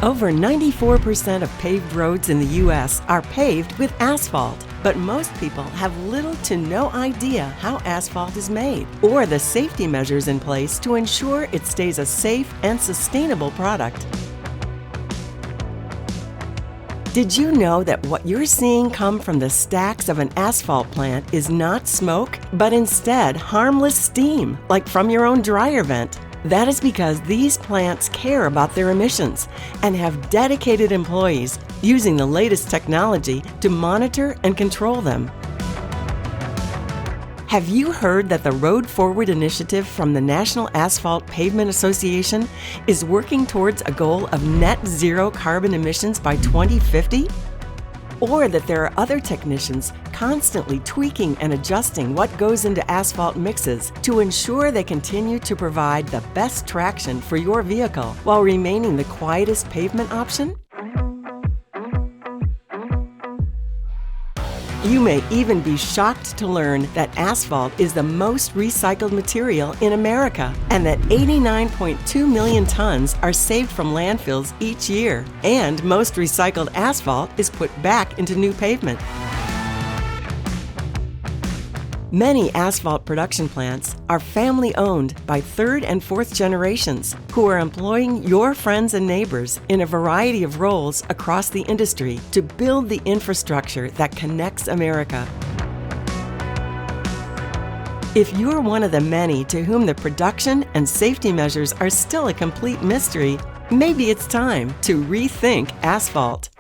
Over 94% of paved roads in the U.S. are paved with asphalt, but most people have little to no idea how asphalt is made or the safety measures in place to ensure it stays a safe and sustainable product. Did you know that what you're seeing come from the stacks of an asphalt plant is not smoke, but instead harmless steam, like from your own dryer vent? That is because these plants care about their emissions and have dedicated employees using the latest technology to monitor and control them. Have you heard that the Road Forward initiative from the National Asphalt Pavement Association is working towards a goal of net zero carbon emissions by 2050? Or that there are other technicians constantly tweaking and adjusting what goes into asphalt mixes to ensure they continue to provide the best traction for your vehicle while remaining the quietest pavement option? You may even be shocked to learn that asphalt is the most recycled material in America and that 89.2 million tons are saved from landfills each year. And most recycled asphalt is put back into new pavement. Many asphalt production plants are family-owned by third and fourth generations who are employing your friends and neighbors in a variety of roles across the industry to build the infrastructure that connects America. If you're one of the many to whom the production and safety measures are still a complete mystery, maybe it's time to rethink asphalt.